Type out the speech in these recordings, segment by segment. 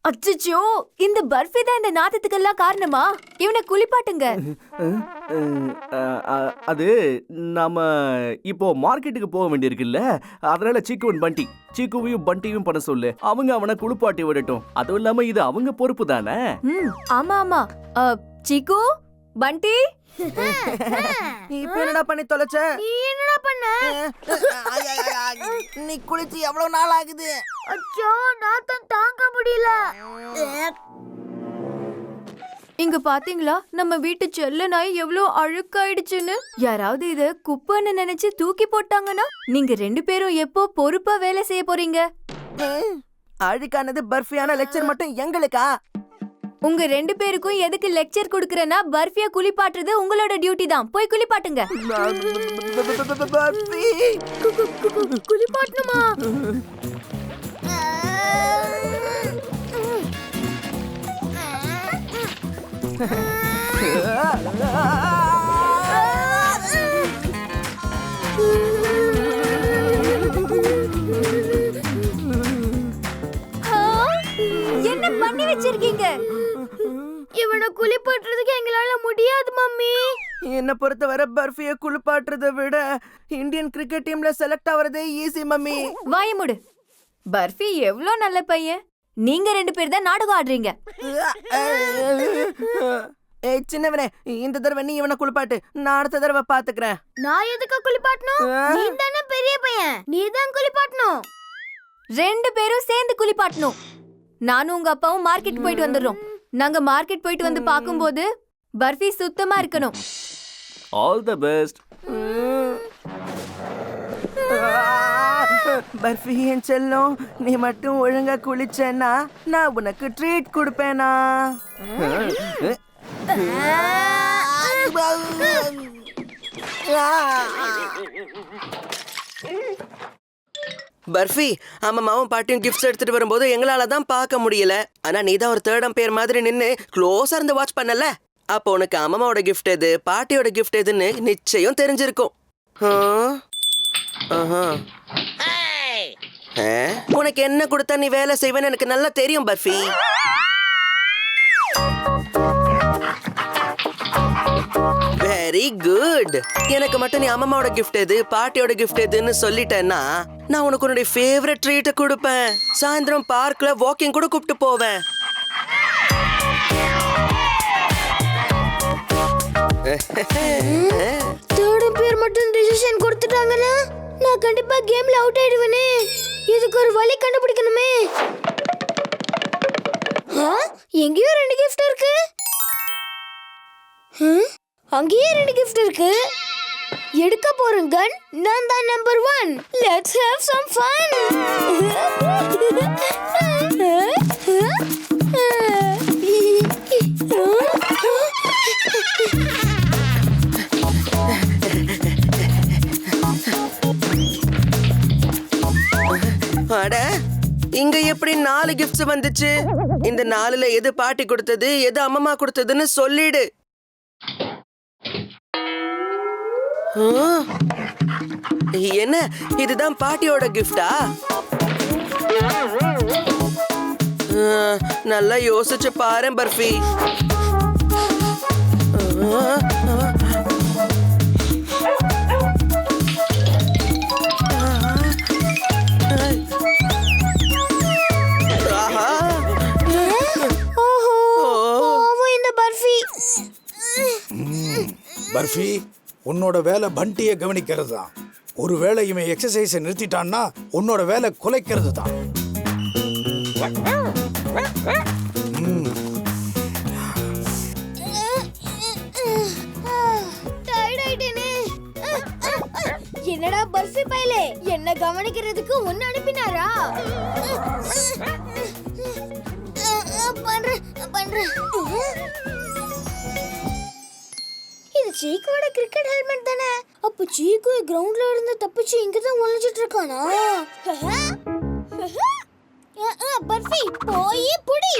அச்சச்சோ, இந்த பர்ஃபி தான் இந்த நாத்தத்துக்கெல்லாம் காரணமா? இவனை குளிப்பாட்டுங்க. அது நாம இப்போ மார்க்கெட்டுக்கு போக வேண்டியிருக்குல்ல, அதனால சீக்குவன் பண்டி சீக்குவையும் பண்டியும் பண்ண சொல்லு. அவங்க அவனை குளிப்பாட்டி விடட்டும். அதுவும் இல்லாம இது அவங்க பொறுப்பு தானே. ஆமா ஆமா. சீக்கு, பண்டி, இப்ப என்னடா பண்ணி தொலைச்ச? நீ என்னடா பண்ண? நீ குளிச்சு எவ்வளவு நாள் ஆகுது? அச்சோ, நாத்தம் தாங்க முடியல. இங்க பாத்தீங்களா நம்ம வீட்டு செல்ல நாய் எவ்வளவு அழுக்காயிடுச்சுன்னு? யாராவது இத குப்பைன்னு நினைச்சு தூக்கி போட்டாங்கன்னா நீங்க 2 பேரும் எப்போ பொறுப்பா வேலை செய்ய போறீங்க? அழுக்கானது பர்ஃபியான லெக்சர் மட்டும் எங்களுக்கா? உங்க 2 பேருக்கும் எதுக்கு லெக்சர் குடுக்கறேன்னா, பர்ஃபியா குளிப்பாட்டுறது உங்களோட டியூட்டி தான். போய் குளிப்பாட்டுங்க. பர்ஃபி குளிப்பாட்டணுமா? என்ன பண்ணி வச்சிருக்கீங்க? இவனை குளிப்பாட்டுறதுக்கு எங்களால முடியாது மம்மி. என்ன பொறுத்தவரை பர்ஃபிய குளிப்பாட்டுறதை விட இந்தியன் கிரிக்கெட் டீம்ல செலக்ட் ஆவறதே ஈஸி மம்மி. வாய மூடு. பர்ஃபி எவ்ளோ நல்ல பையன். நீங்க 2 பேர் தான் நாடகம் ஆடுறீங்க. ஏய் சின்னவனே, இந்த தடவை நீ இவனை குளிப்பாட்டு, நான் அடுத்த தடவை பாத்துக்கிறேன். நான் எதுக்கு குளிப்பாட்டணும்? நீ தானே பெரிய பையன், நீ தான் குளிப்பாட்டணும். 2 பேரும் சேர்ந்து குளிப்பாட்டணும். நானும் உங்க அப்பாவும் மார்க்கெட் போயிட்டு வந்துடுறோம். நாங்க மார்க்கெட் போயிட்டு வந்து பாக்கும்போது பர்ஃபி சுத்தமா இருக்கணும். All the best. பர்ஃபி என் செல்லம், நீ மட்டும் ஒழுங்கா குளிச்சேன்னா நான் உனக்கு ட்ரீட் கொடுப்பேனா? பர்ஃபி, அம்மாவும் பாட்டியும் கிஃப்ட்ஸ் எடுத்துட்டு வரும்போது எங்களால தான் பார்க்க முடியல. ஆனா நீ தான் ஒரு தேர்ட் அம்பையர் மாதிரி நின்னு க்ளோஸா இருந்து வாட்ச் பண்ணல. அப்போ உனக்கு அம்மாவோட கிஃப்ட் எது, பாட்டியோட கிஃப்ட் எதுன்னு நிச்சயம் தெரிஞ்சிருக்கும். உனக்கு என்ன கொடுத்தா நீ வேலை செய்வேன்னு எனக்கு நல்லா தெரியும் பர்ஃபி. Very good. எனக்கு மட்டும் நீ அம்மாவோட கிஃப்ட் எது, பாட்டியோட கிஃப்ட் எதுன்னு சொல்லிட்டேன்னா நான் உனக்கு உன்னுடைய ஃபேவரட் ட்ரீட் கொடுப்பேன். சாயந்தரம் பார்க்ல வாக்கிங் கூட கூப்பிட்டு போவேன். தேர்ட் பேர் மட்டும் டிசிஷன் கொடுத்துட்டாங்கன்னா நான் கண்டிப்பா கேம்ல அவுட் ஆயிடுவேனே. இதுக்கு ஒரு வழி கண்டுபிடிக்கணுமே. எங்கேயோ 2 கிஃப்ட் இருக்கு. அங்கேயே 2 கிஃப்ட் இருக்கு. எடுக்க போறேன் கன். நான் தான் number 1. Let's have some fun. அட, இங்க எப்படி 4 கிஃப்ட்ஸ் வந்துச்சு? இந்த 4ல எது பாட்டி கொடுத்தது, எது அம்மா கொடுத்ததுன்னு சொல்லிடு. என்ன, இதுதான் பாட்டியோட கிஃப்டா? நல்லா யோசிச்சு பாரு பர்ஃபி. பர்ஃபி, உன்னோட வேலை பண்டியை கவனிக்கிறது தான். ஒருவேளை இவன் எக்ஸசைஸை நிறுத்திட்டான்னா உன்னோட வேலை குலைக்கிறது தான். என்னடா பர்ஃபி பையலே, என்ன கவனிக்கிறதுக்கு ஒன்னு அனுப்பினாரா? பண்றேன். இது சீக்கோட கிரிக்கெட் ஹெல்மெட் தானே? அப்ப சீக்கு கிரவுண்ட்ல இருந்து தப்பிச்சு இங்க தான் ஒளிஞ்சிட்டு இருக்கானா? பர்ஃபி போய் புடி.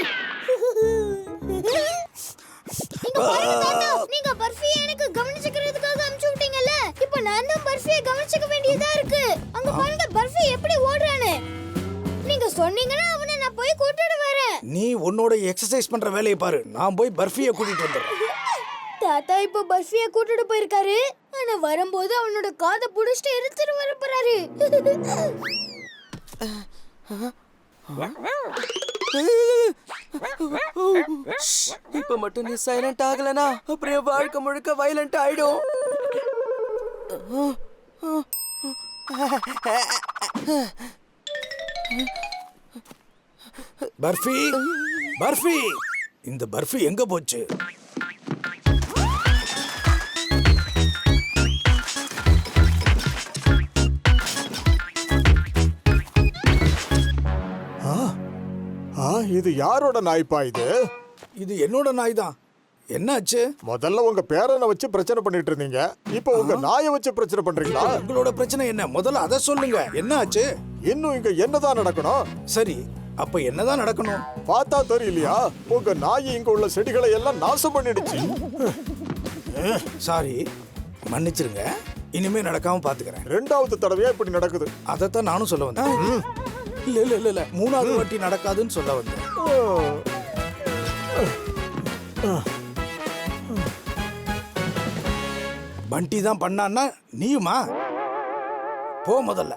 நீங்க பர்ஃபியை எனக்கு கவனிச்சுக்கிறதுக்காக அனுப்பிச்சு விட்டீங்கல்ல, இப்போ நான் தான் பர்ஃபியை கவனிச்சுக்க வேண்டியதா இருக்கு. அங்க பாருங்க பர்ஃபி எப்படி ஓடுறானே. நீங்க சொன்னீங்கன்னா அவனை நான் போய் கூட்டிட்டு வரேன். நீ உன்னோட எக்ஸசைஸ் பண்ற வேலையை பாரு. நான் போய் பர்ஃபியை கூட்டிட்டு வந்துடுறேன். தாத்தா இப்போ பர்ஃபியை கூட்டிட்டு போயிருக்காரு. ஆனா வரும்போது அவனோட காதை புடிச்சிட்டு இழுத்துட்டு வர போறாரு. இப்ப மட்டும் நீ சைலண்ட் ஆகலனா அப்புறம் என் வாழ்க்கை முழுக்க வயலண்ட் ஆயிடும். பர்ஃபி, பர்ஃபி, இந்த பர்ஃபி எங்க போச்சு? இது யாரோட நாய்ப்பா இது? இது என்னோட நாய் தான். என்னாச்சு? முதல்ல உங்க பேரனை வச்சு பிரச்சனை பண்ணிட்டு இருந்தீங்க, இப்போ உங்க நாயை வச்சு பிரச்சனை பண்றீங்களா? உங்களோட பிரச்சனை என்ன? முதல்ல அதை சொல்லுங்க. என்னாச்சு? இன்னும் இங்க என்னதான் நடக்கணும்? சரி, அப்ப என்னதான் நடக்கணும்? பார்த்தா தெரியலையா? உங்க நாய் இங்க உள்ள செடிகளை எல்லாம் நாசம் பண்ணிடுச்சு. சாரி, மன்னிச்சிருங்க. இனிமே நடக்காம பாத்துக்கிறேன். ரெண்டாவது தடவையா இப்படி நடக்குது. அதைத்தான் நானும் சொல்ல வந்தேன். இல்ல இல்ல இல்ல இல்ல, மூணாவது வாட்டி நடக்காதுன்னு சொல்ல வந்தேன். பண்டி தான் பண்ணான்னா நீயுமா? போ முதல்ல.